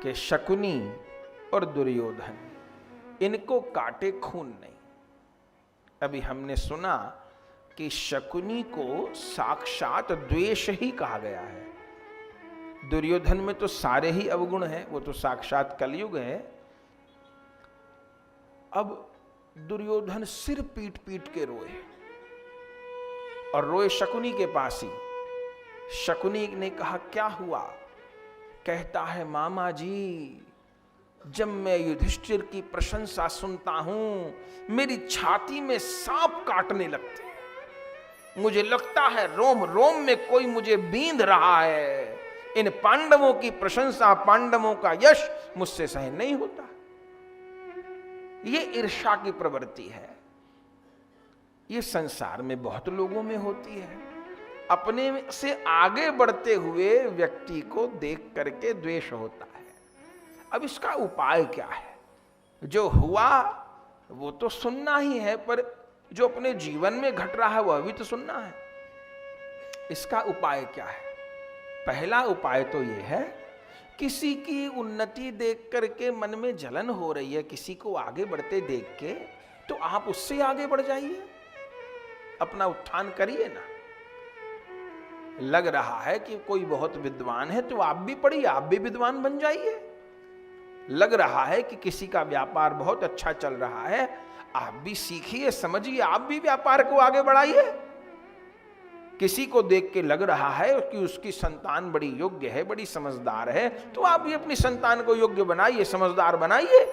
कि शकुनी और दुर्योधन इनको काटे खून नहीं। अभी हमने सुना कि शकुनी को साक्षात द्वेष ही कहा गया है। दुर्योधन में तो सारे ही अवगुण हैं, वो तो साक्षात कलयुग है। अब दुर्योधन सिर पीट पीट के रोए और रोए शकुनी के पास ही। शकुनी ने कहा क्या हुआ? कहता है मामा जी, जब मैं युधिष्ठिर की प्रशंसा सुनता हूं मेरी छाती में सांप काटने लगते हैं। मुझे लगता है रोम रोम में कोई मुझे बींध रहा है। इन पांडवों की प्रशंसा, पांडवों का यश मुझसे सहन नहीं होता। ये ईर्ष्या की प्रवृत्ति है। ये संसार में बहुत लोगों में होती है। अपने से आगे बढ़ते हुए व्यक्ति को देख करके द्वेष होता है। अब इसका उपाय क्या है? जो हुआ वो तो सुनना ही है, पर जो अपने जीवन में घट रहा है वह भी तो सुनना है। इसका उपाय क्या है? पहला उपाय तो ये है, किसी की उन्नति देख करके मन में जलन हो रही है, किसी को आगे बढ़ते देख के, तो आप उससे आगे बढ़ जाइए, अपना उत्थान करिए ना। लग रहा है कि कोई बहुत विद्वान है तो आप भी पढ़िए, आप भी विद्वान बन जाइए। लग रहा है कि किसी का व्यापार बहुत अच्छा चल रहा है, आप भी सीखिए, समझिए, आप भी व्यापार को आगे बढ़ाइए। किसी को देख के लग रहा है कि उसकी संतान बड़ी योग्य है, बड़ी समझदार है, तो आप भी अपनी संतान को योग्य बनाइए, समझदार बनाइए।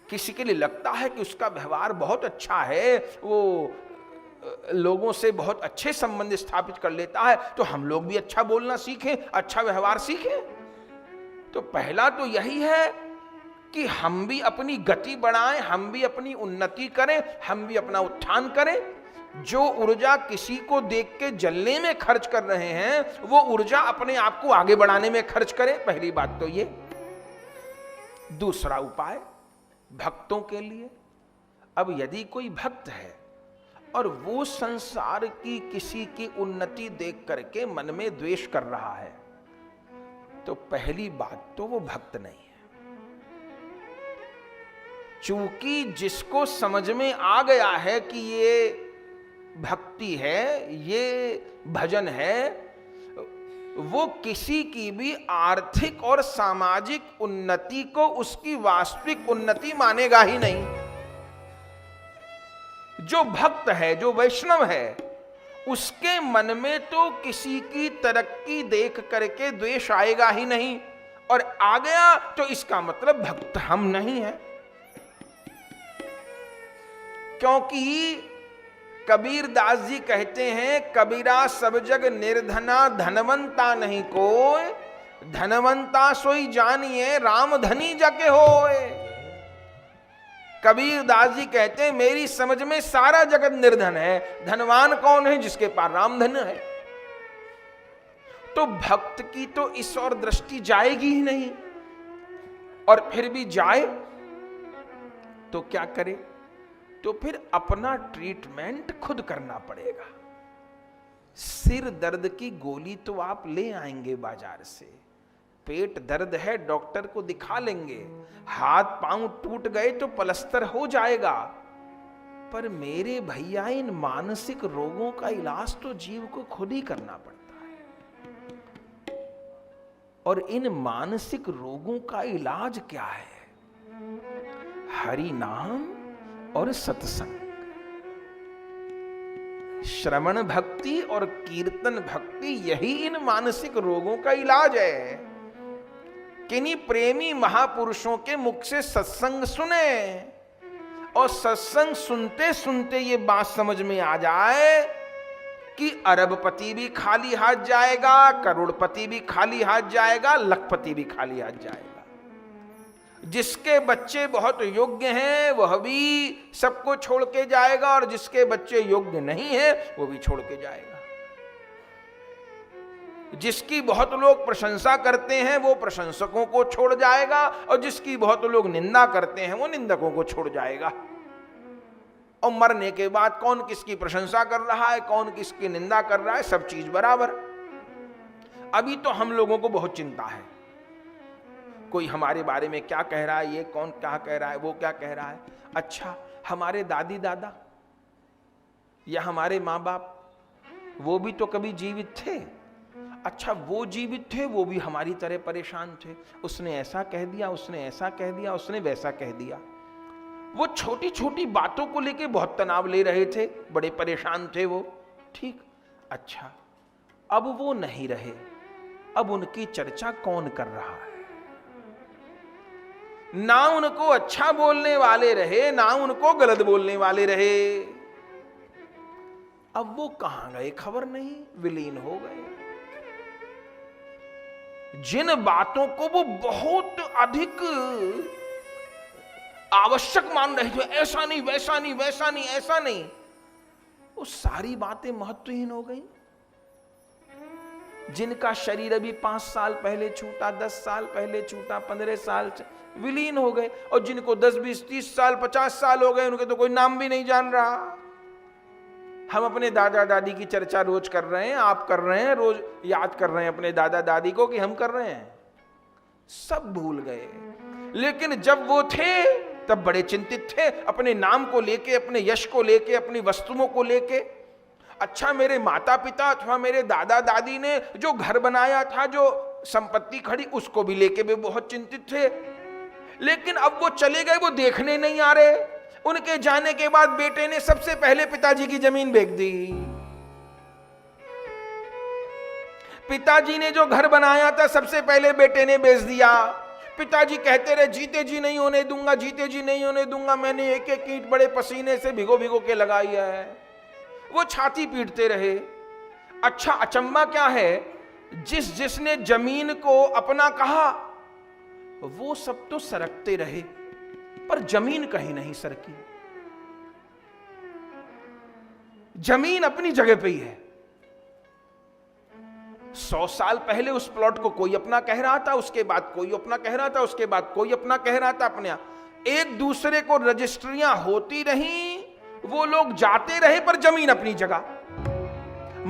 किसी के लिए लगता है कि उसका व्यवहार बहुत अच्छा है, वो लोगों से बहुत अच्छे संबंध स्थापित कर लेता है, तो हम लोग भी अच्छा बोलना सीखें, अच्छा व्यवहार सीखें। तो पहला तो यही है कि हम भी अपनी गति बढ़ाएं, हम भी अपनी उन्नति करें, हम भी अपना उत्थान करें। जो ऊर्जा किसी को देख के जलने में खर्च कर रहे हैं, वो ऊर्जा अपने आप को आगे बढ़ाने में खर्च करें। पहली बात तो ये। दूसरा उपाय भक्तों के लिए। अब यदि कोई भक्त है और वो संसार की किसी की उन्नति देख करके मन में द्वेष कर रहा है, तो पहली बात तो वो भक्त नहीं है। चूंकि जिसको समझ में आ गया है कि ये भक्ति है, ये भजन है, वो किसी की भी आर्थिक और सामाजिक उन्नति को उसकी वास्तविक उन्नति मानेगा ही नहीं। जो भक्त है, जो वैष्णव है, उसके मन में तो किसी की तरक्की देख करके द्वेष आएगा ही नहीं, और आ गया तो इसका मतलब भक्त हम नहीं हैं। क्योंकि कबीर दास जी कहते हैं, कबीरा सब जग निर्धना धनवंता नहीं कोय, धनवंता सोई जानिए राम धनी जके होए। कबीर दास जी कहते हैं, मेरी समझ में सारा जगत निर्धन है, धनवान कौन है? जिसके पास राम धन है। तो भक्त की तो इस और दृष्टि जाएगी ही नहीं, और फिर भी जाए तो क्या करे? तो फिर अपना ट्रीटमेंट खुद करना पड़ेगा। सिर दर्द की गोली तो आप ले आएंगे बाजार से, पेट दर्द है डॉक्टर को दिखा लेंगे, हाथ पांव टूट गए तो पलस्तर हो जाएगा, पर मेरे भैया इन मानसिक रोगों का इलाज तो जीव को खुद ही करना पड़ता है। और इन मानसिक रोगों का इलाज क्या है? हरि नाम और सत्संग, श्रवण भक्ति और कीर्तन भक्ति, यही इन मानसिक रोगों का इलाज है। किन्हीं प्रेमी महापुरुषों के मुख से सत्संग सुने, और सत्संग सुनते सुनते ये बात समझ में आ जाए कि अरबपति भी खाली हाथ जाएगा, करोड़पति भी खाली हाथ जाएगा, लखपति भी खाली हाथ जाएगा। जिसके बच्चे बहुत योग्य हैं वह भी सबको छोड़ के जाएगा, और जिसके बच्चे योग्य नहीं है वो भी छोड़ के जाएगा। जिसकी बहुत लोग प्रशंसा करते हैं वो प्रशंसकों को छोड़ जाएगा, और जिसकी बहुत लोग निंदा करते हैं वो निंदकों को छोड़ जाएगा। और मरने के बाद कौन किसकी प्रशंसा कर रहा है, कौन किसकी निंदा कर रहा है, सब चीज बराबर। अभी तो हम लोगों को बहुत चिंता है कोई हमारे बारे में क्या कह रहा है, ये कौन क्या कह रहा है, वो क्या कह रहा है। अच्छा, हमारे दादी दादा या हमारे माँ बाप, वो भी तो कभी जीवित थे। अच्छा, वो जीवित थे, वो भी हमारी तरह परेशान थे। उसने ऐसा कह दिया, उसने ऐसा कह दिया, उसने वैसा कह दिया। वो छोटी छोटी बातों को लेके बहुत तनाव ले रहे थे, बड़े परेशान थे वो। ठीक, अच्छा, अब वो नहीं रहे, अब उनकी चर्चा कौन कर रहा है? ना उनको अच्छा बोलने वाले रहे, ना उनको गलत बोलने वाले रहे। अब वो कहां गए खबर नहीं, विलीन हो गए। जिन बातों को वो बहुत अधिक आवश्यक मान रहे थे, ऐसा नहीं, वैसा नहीं, वैसा नहीं, ऐसा नहीं, वो सारी बातें महत्वहीन हो गई। जिनका शरीर अभी 5 साल पहले छूटा, 10 साल पहले छूटा, 15 साल विलीन हो गए। और जिनको 10, 20, 30 साल, 50 साल हो गए, उनके तो कोई नाम भी नहीं जान रहा। हम अपने दादा दादी की चर्चा रोज कर रहे हैं, आप कर रहे हैं, रोज याद कर रहे हैं अपने दादा दादी को कि हम कर रहे हैं। सब भूल गए। लेकिन जब वो थे तब बड़े चिंतित थे, अपने नाम को लेके, अपने यश को लेके, अपनी वस्तुओं को लेके। अच्छा, मेरे माता पिता अथवा मेरे दादा दादी ने जो घर बनाया था, जो संपत्ति खड़ी, उसको भी लेके भी बहुत चिंतित थे। लेकिन अब वो चले गए, वो देखने नहीं आ रहे। उनके जाने के बाद बेटे ने सबसे पहले पिताजी की जमीन बेच दी। पिताजी ने जो घर बनाया था सबसे पहले बेटे ने बेच दिया। पिताजी कहते रहे, जीते जी नहीं होने दूंगा, जीते जी नहीं होने दूंगा। मैंने एक एक ईंट बड़े पसीने से भिगो भिगो के लगाई है। वो छाती पीटते रहे। अच्छा, अचंबा क्या है, जिसने जमीन को अपना कहा वो सब तो सरकते रहे, पर जमीन कहीं नहीं सरकी। जमीन अपनी जगह पे ही है। 100 साल पहले उस प्लॉट को कोई अपना कह रहा था, उसके बाद कोई अपना कह रहा था, उसके बाद कोई अपना कह रहा था। अपने एक दूसरे को रजिस्ट्रियां होती रहीं, वो लोग जाते रहे, पर जमीन अपनी जगह।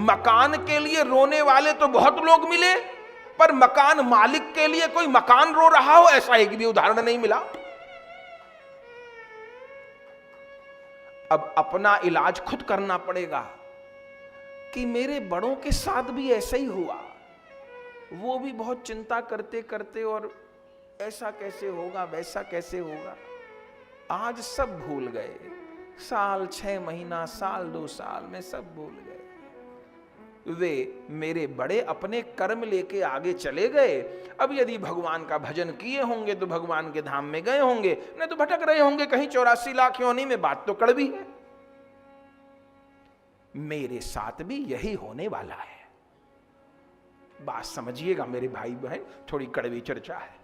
मकान के लिए रोने वाले तो बहुत लोग मिले, पर मकान मालिक के लिए कोई मकान रो रहा हो ऐसा एक भी उदाहरण नहीं मिला। अब अपना इलाज खुद करना पड़ेगा कि मेरे बड़ों के साथ भी ऐसा ही हुआ। वो भी बहुत चिंता करते करते, और ऐसा कैसे होगा, वैसा कैसे होगा, आज सब भूल गए। साल 6 महीना, साल 2 साल में सब भूल गए। वे मेरे बड़े अपने कर्म लेके आगे चले गए। अब यदि भगवान का भजन किए होंगे तो भगवान के धाम में गए होंगे, नहीं तो भटक रहे होंगे कहीं 84 लाख योनि में। बात तो कड़वी है। मेरे साथ भी यही होने वाला है। बात समझिएगा मेरे भाई बहन, थोड़ी कड़वी चर्चा है।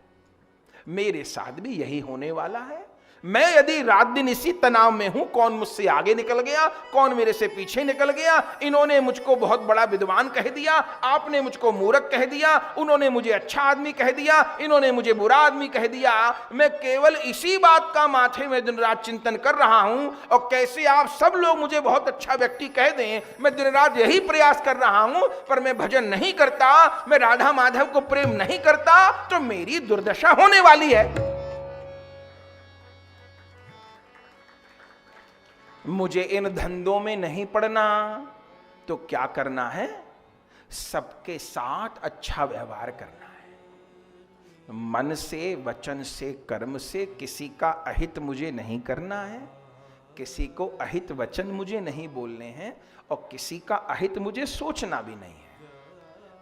मेरे साथ भी यही होने वाला है। मैं यदि रात दिन इसी तनाव में हूं, कौन मुझसे आगे निकल गया, कौन मेरे से पीछे निकल गया, इन्होंने मुझको बहुत बड़ा विद्वान कह दिया, आपने मुझको मूर्ख कह दिया, उन्होंने मुझे अच्छा आदमी कह दिया, इन्होंने मुझे बुरा आदमी कह दिया। मैं केवल इसी बात का माथे में दिन रात चिंतन कर रहा हूं, और कैसे आप सब लोग मुझे बहुत अच्छा व्यक्ति कह दें, मैं दिन रात यही प्रयास कर रहा हूं। पर मैं भजन नहीं करता, मैं राधा माधव को प्रेम नहीं करता, तो मेरी दुर्दशा होने वाली है। मुझे इन धंधों में नहीं पड़ना, तो क्या करना है? सबके साथ अच्छा व्यवहार करना है। मन से, वचन से, कर्म से किसी का अहित मुझे नहीं करना है। किसी को अहित वचन मुझे नहीं बोलने हैं, और किसी का अहित मुझे सोचना भी नहीं है।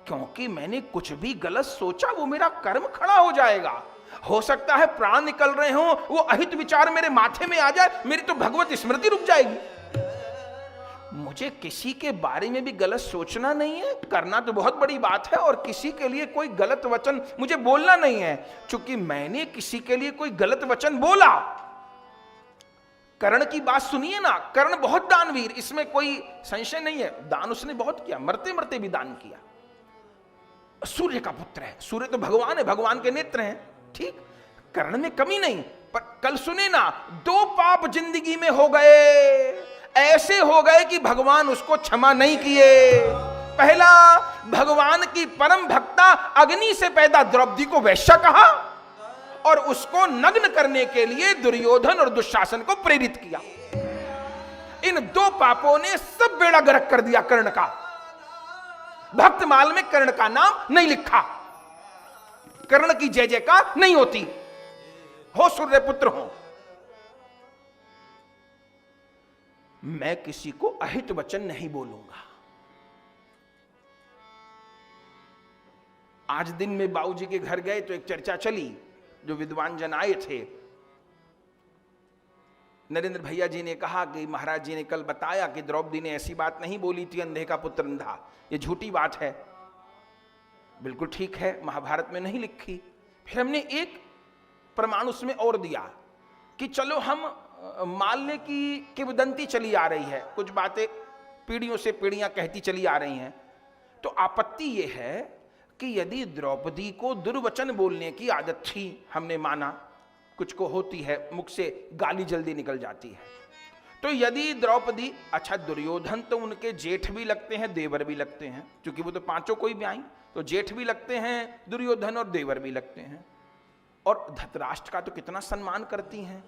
क्योंकि मैंने कुछ भी गलत सोचा, वो मेरा कर्म खड़ा हो जाएगा। हो सकता है प्राण निकल रहे हो, वो अहित विचार मेरे माथे में आ जाए, मेरी तो भगवत स्मृति रुक जाएगी। मुझे किसी के बारे में भी गलत सोचना नहीं है, करना तो बहुत बड़ी बात है, और किसी के लिए कोई गलत वचन मुझे बोलना नहीं है। चूंकि मैंने किसी के लिए कोई गलत वचन बोला, कर्ण की बात सुनिए ना, कर्ण बहुत दानवीर, इसमें कोई संशय नहीं है। दान उसने बहुत किया, मरते मरते भी दान किया। सूर्य का पुत्र है, सूर्य तो भगवान है, भगवान के नेत्र हैं। ठीक, कर्ण में कमी नहीं। पर कल सुने ना, 2 पाप जिंदगी में हो गए, ऐसे हो गए कि भगवान उसको क्षमा नहीं किए। पहला, भगवान की परम भक्ता अग्नि से पैदा द्रौपदी को वैश्या कहा। और उसको नग्न करने के लिए दुर्योधन और दुशासन को प्रेरित किया। इन दो पापों ने सब बेड़ा गर्क कर दिया कर्ण का। भक्तमाल में कर्ण का नाम नहीं लिखा, कर्ण की जय जयकार नहीं होती, हो सूर्यपुत्र हो। मैं किसी को अहित वचन नहीं बोलूंगा। आज दिन में बाबूजी के घर गए तो एक चर्चा चली, जो विद्वान जन आए थे। नरेंद्र भैया जी ने कहा कि महाराज जी ने कल बताया कि द्रौपदी ने ऐसी बात नहीं बोली थी, अंधे का पुत्र अंधा, ये झूठी बात है। बिल्कुल ठीक है, महाभारत में नहीं लिखी। फिर हमने एक प्रमाण उसमें और दिया कि चलो हम माल्य की किंवदंती चली आ रही है, कुछ बातें पीढ़ियों से पीढ़ियां कहती चली आ रही हैं, तो आपत्ति यह है कि यदि द्रौपदी को दुर्वचन बोलने की आदत थी, हमने माना कुछ को होती है, मुख से गाली जल्दी निकल जाती है, तो यदि द्रौपदी, अच्छा दुर्योधन तो उनके जेठ भी लगते हैं, देवर भी लगते हैं, क्योंकि वो तो पांचों कोई भी आई, तो जेठ भी लगते हैं दुर्योधन और देवर भी लगते हैं। और धृतराष्ट्र का तो कितना सम्मान करती हैं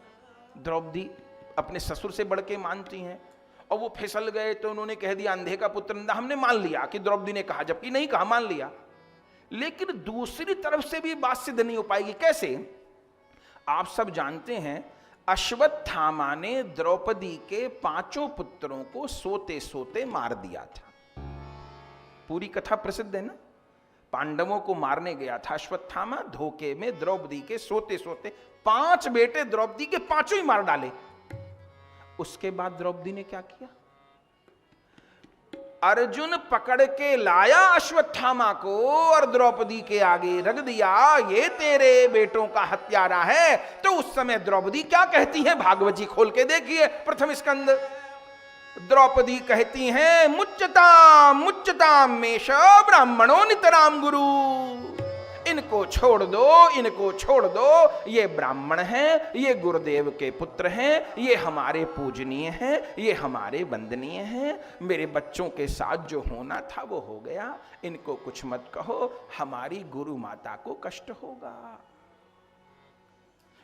द्रौपदी, अपने ससुर से बढ़ के मानती हैं। और वो फिसल गए तो उन्होंने कह दिया अंधे का पुत्र अंधा, हमने मान लिया कि द्रौपदी ने कहा, जबकि नहीं कहा, मान लिया। लेकिन दूसरी तरफ से भी बात सिद्ध नहीं हो पाएगी। कैसे? आप सब जानते हैं अश्वत्थामा ने द्रौपदी के पांचों पुत्रों को सोते सोते मार दिया था। पूरी कथा प्रसिद्ध है ना। पांडवों को मारने गया था अश्वत्थामा, धोखे में द्रौपदी के सोते सोते 5 बेटे द्रौपदी के पांचों ही मार डाले। उसके बाद द्रौपदी ने क्या किया? अर्जुन पकड़ के लाया अश्वत्थामा को और द्रौपदी के आगे रख दिया, ये तेरे बेटों का हत्यारा है। तो उस समय द्रौपदी क्या कहती है? भागवत जी खोल के देखिए, प्रथम स्कंद। द्रौपदी कहती हैं मुच्यताम मुच्यताम मेष ब्राह्मणों नितराम गुरु। इनको छोड़ दो, इनको छोड़ दो, ये ब्राह्मण हैं, ये गुरुदेव के पुत्र हैं, ये हमारे पूजनीय हैं, ये हमारे वंदनीय हैं। मेरे बच्चों के साथ जो होना था वो हो गया, इनको कुछ मत कहो, हमारी गुरु माता को कष्ट होगा।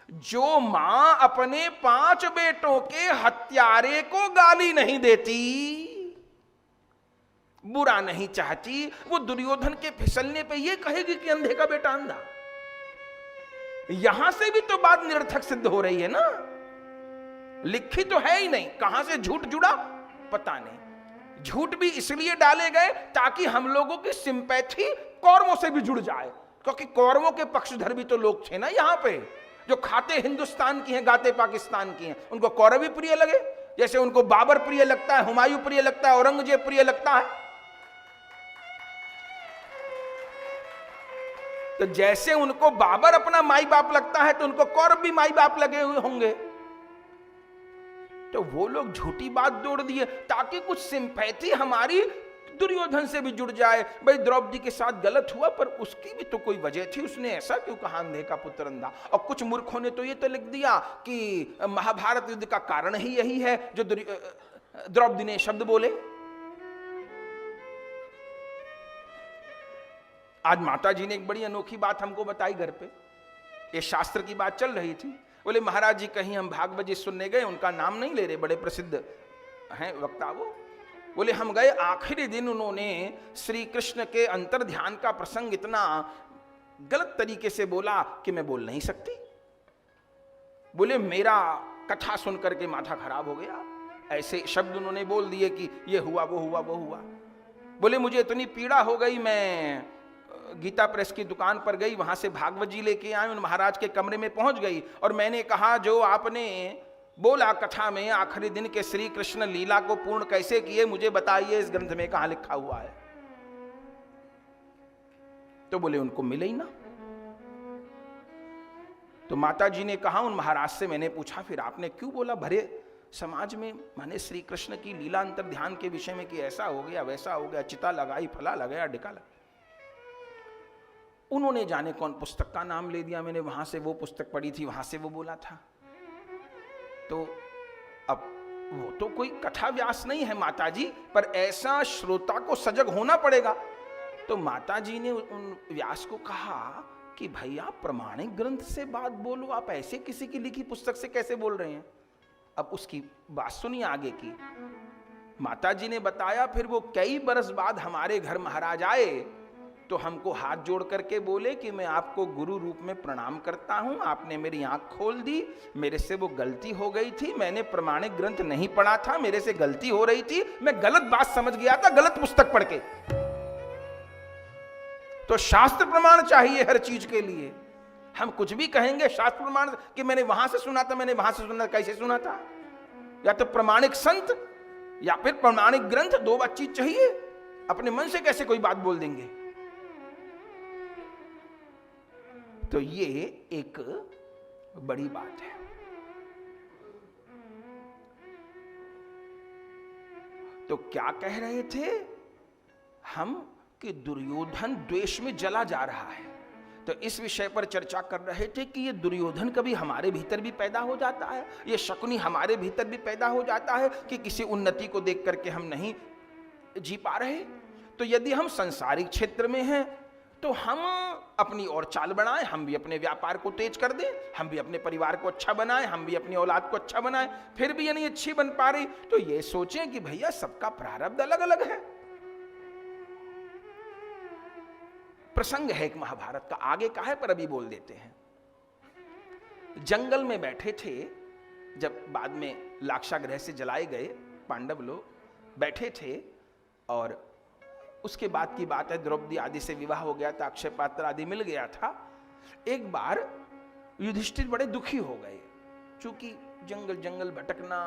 जो मां अपने 5 बेटों के हत्यारे को गाली नहीं देती, बुरा नहीं चाहती, वो दुर्योधन के फिसलने पे ये कहेगी कि अंधे का बेटा अंधा। यहां से भी तो बात निरर्थक सिद्ध हो रही है ना। लिखी तो है ही नहीं, कहां से झूठ जुड़ा पता नहीं। झूठ भी इसलिए डाले गए ताकि हम लोगों की सिंपैथी कौरवों से भी जुड़ जाए, क्योंकि कौरवों के पक्षधर भी तो लोग थे ना यहां पे, जो खाते हिंदुस्तान की हैं, गाते पाकिस्तान की हैं। उनको कौरव भी प्रिय लगे, जैसे उनको बाबर प्रिय लगता है, हुमायूं प्रिय लगता है, औरंगजेब प्रिय लगता है। तो जैसे उनको बाबर अपना माई बाप लगता है, तो उनको कौरव भी माई बाप लगे हुए होंगे। तो वो लोग झूठी बात जोड़ दिए ताकि कुछ सिंपैथी हमारी दुर्योधन से भी जुड़ जाए। भाई द्रौपदी के साथ गलत हुआ, पर उसकी भी तो कोई वजह थी, उसने ऐसा क्यों कहा अंधे का पुत्र अंधा। और कुछ मूर्खों ने तो ये तो लिख दिया कि महाभारत युद्ध का कारण ही यही है जो द्रौपदी ने शब्द बोले। आज माता जी ने एक बड़ी अनोखी बात हमको बताई घर पे। ये शास्त्र की बात चल रही थी। बोले महाराज जी कहीं हम भागवत जी सुनने गए, उनका नाम नहीं ले रहे, बड़े प्रसिद्ध हैं वक्ता वो। बोले हम गए, आखिरी दिन उन्होंने श्री कृष्ण के अंतर ध्यान का प्रसंग इतना गलत तरीके से बोला कि मैं बोल नहीं सकती। बोले मेरा कथा सुन करके माथा खराब हो गया। ऐसे शब्द उन्होंने बोल दिए कि ये हुआ वो हुआ वो हुआ। बोले मुझे इतनी पीड़ा हो गई, मैं गीता प्रेस की दुकान पर गई, वहां से भागवत जी लेके आए, उन महाराज के कमरे में पहुंच गई और मैंने कहा जो आपने बोला कथा में आखिरी दिन के श्री कृष्ण लीला को पूर्ण कैसे किए, मुझे बताइए इस ग्रंथ में कहां लिखा हुआ है। तो बोले उनको मिले ही ना। तो माता जी ने कहा, उन महाराज से मैंने पूछा फिर आपने क्यों बोला भरे समाज में, माने श्री कृष्ण की लीला अंतर ध्यान के विषय में कि ऐसा हो गया वैसा हो गया, चिता लगाई फला लगाया ढिका लगा। उन्होंने जाने कौन पुस्तक का नाम ले दिया, मैंने वहां से वो पुस्तक पढ़ी थी, वहां से वो बोला था। तो अब वो तो कोई कथा व्यास नहीं है माता जी, पर ऐसा श्रोता को सजग होना पड़ेगा। तो माता जी ने उन व्यास को कहा कि भैया प्रमाणिक ग्रंथ से बात बोलो, आप ऐसे किसी की लिखी पुस्तक से कैसे बोल रहे हैं। अब उसकी बात सुनिए आगे की। माता जी ने बताया, फिर वो कई बरस बाद हमारे घर महाराज आए तो हमको हाथ जोड़ करके बोले कि मैं आपको गुरु रूप में प्रणाम करता हूं, आपने मेरी आंख खोल दी, मेरे से वो गलती हो गई थी, मैंने प्रमाणिक ग्रंथ नहीं पढ़ा था, मेरे से गलती हो रही थी, मैं गलत बात समझ गया था गलत पुस्तक पढ़ के। तो शास्त्र प्रमाण चाहिए हर चीज के लिए। हम कुछ भी कहेंगे शास्त्र प्रमाण कि मैंने वहां से सुना था, मैंने वहां से सुना, कैसे सुना था? या तो प्रमाणिक संत या फिर प्रमाणिक ग्रंथ, दो बात चीज चाहिए। अपने मन से कैसे कोई बात बोल देंगे? तो ये एक बड़ी बात है। तो क्या कह रहे थे हम कि दुर्योधन द्वेष में जला जा रहा है। तो इस विषय पर चर्चा कर रहे थे कि ये दुर्योधन कभी हमारे भीतर भी पैदा हो जाता है, ये शकुनी हमारे भीतर भी पैदा हो जाता है कि किसी उन्नति को देख करके हम नहीं जी पा रहे। तो यदि हम संसारिक क्षेत्र में हैं तो हम अपनी और चाल बनाएं, हम भी अपने व्यापार को तेज कर दें, हम भी अपने परिवार को अच्छा बनाएं, हम भी अपनी औलाद को अच्छा बनाएं, फिर भी ये नहीं अच्छी बन पा रही तो ये सोचें कि भैया सबका प्रारब्ध अलग अलग है। प्रसंग है एक महाभारत का, आगे का है पर अभी बोल देते हैं। जंगल में बैठे थे, जब बाद में लाक्षागृह से जलाए गए पांडव लोग बैठे थे, और उसके बाद की बात है, द्रौपदी आदि से विवाह हो गया था, अक्षय पात्र आदि मिल गया था। एक बार युधिष्ठिर बड़े दुखी हो गए, चूंकि जंगल जंगल भटकना,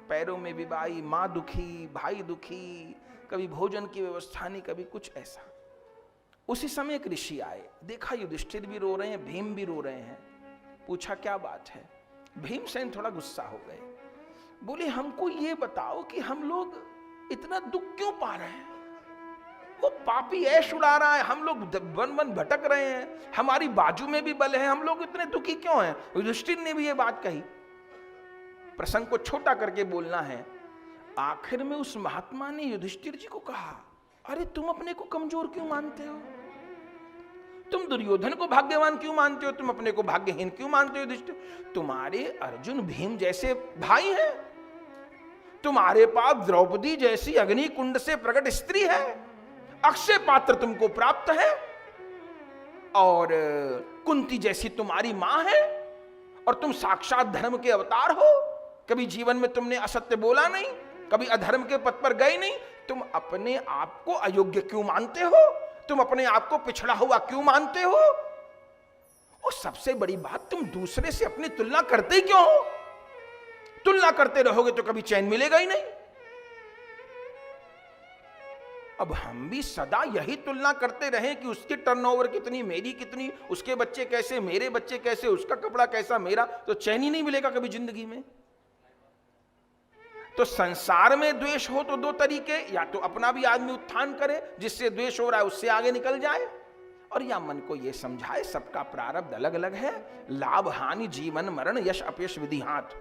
पैरों में विवाही, माँ दुखी, भाई दुखी, कभी भोजन की व्यवस्था नहीं, कभी कुछ ऐसा। उसी समय एक ऋषि आए, देखा युधिष्ठिर भी रो रहे हैं, भीम भी रो रहे हैं, पूछा क्या बात है। भीमसेन थोड़ा गुस्सा हो गए, बोले हमको ये बताओ कि हम लोग इतना दुख क्यों पा रहे हैं? वो पापी ऐश उड़ा रहा है, हम लोग वन वन भटक रहे हैं, हमारी बाजू में भी बल है, हम लोग इतने दुखी क्यों हैं? युधिष्ठिर ने भी ये बात कही। प्रसंग को छोटा करके बोलना है, आखिर में उस महात्मा ने युधिष्ठिर जी को कहा, अरे तुम अपने को कमजोर क्यों मानते हो? तुम दुर्योधन को भाग्यवान क्यों मानते हो? तुम अपने को भाग्यहीन क्यों मानते हो? युधिष्ठिर, तुम्हारे अर्जुन भीम जैसे भाई हैं, तुम्हारे पास द्रौपदी जैसी अग्नि कुंड से प्रकट स्त्री है, अक्षय पात्र तुमको प्राप्त है, और कुंती जैसी तुम्हारी मां है, और तुम साक्षात धर्म के अवतार हो। कभी जीवन में तुमने असत्य बोला नहीं, कभी अधर्म के पथ पर गए नहीं। तुम अपने आप को अयोग्य क्यों मानते हो? तुम अपने आप को पिछड़ा हुआ क्यों मानते हो? और सबसे बड़ी बात, तुम दूसरे से अपनी तुलना करते ही क्यों हो? तुलना करते रहोगे तो कभी चैन मिलेगा ही नहीं। अब हम भी सदा यही तुलना करते रहे कि उसकी टर्नओवर कितनी, मेरी कितनी, उसके बच्चे कैसे, मेरे बच्चे कैसे, उसका कपड़ा कैसा, मेरा, तो चैन ही नहीं मिलेगा कभी जिंदगी में। तो संसार में द्वेष हो तो दो तरीके, या तो अपना भी आदमी उत्थान करे, जिससे द्वेष हो रहा है उससे आगे निकल जाए, और या मन को यह समझाए सबका प्रारब्ध अलग अलग है, लाभ हानि, जीवन मरण, यश अपयश, विधि हाथ।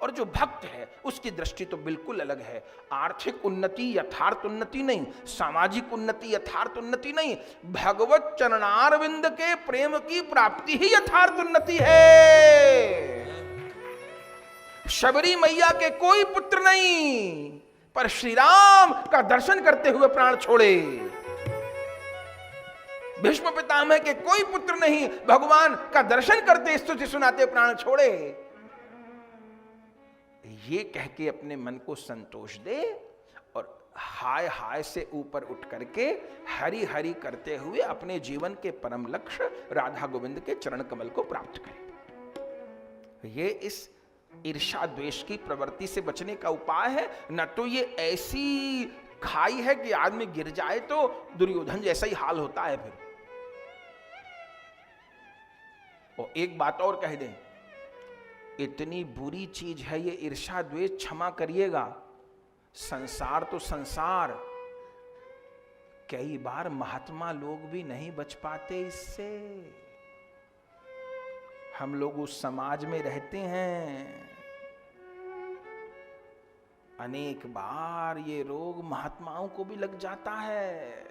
और जो भक्त है उसकी दृष्टि तो बिल्कुल अलग है। आर्थिक उन्नति यथार्थ उन्नति नहीं, सामाजिक उन्नति यथार्थ उन्नति नहीं, भगवत चरणारविंद के प्रेम की प्राप्ति ही यथार्थ उन्नति है। शबरी मैया के कोई पुत्र नहीं, पर श्री राम का दर्शन करते हुए प्राण छोड़े। भीष्म पितामह के कोई पुत्र नहीं, भगवान का दर्शन करते स्तुति सुनाते प्राण छोड़े। ये कह के अपने मन को संतोष दे और हाय हाय से ऊपर उठ करके हरि हरि करते हुए अपने जीवन के परम लक्ष्य राधा गोविंद के चरण कमल को प्राप्त करे। ये इस ईर्ष्या द्वेष की प्रवृत्ति से बचने का उपाय है। न तो ये ऐसी खाई है कि आदमी गिर जाए तो दुर्योधन जैसा ही हाल होता है फिर। और एक बात और कह दें, इतनी बुरी चीज है ये ईर्ष्या द्वेष, क्षमा करिएगा, संसार तो संसार, कई बार महात्मा लोग भी नहीं बच पाते इससे। हम लोग उस समाज में रहते हैं, अनेक बार ये रोग महात्माओं को भी लग जाता है।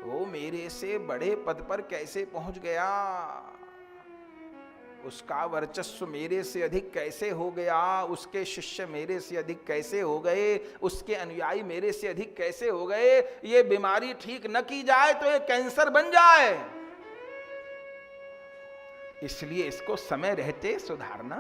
वो मेरे से बड़े पद पर कैसे पहुंच गया, उसका वर्चस्व मेरे से अधिक कैसे हो गया, उसके शिष्य मेरे से अधिक कैसे हो गए, उसके अनुयायी मेरे से अधिक कैसे हो गए। ये बीमारी ठीक न की जाए तो ये कैंसर बन जाए, इसलिए इसको समय रहते सुधारना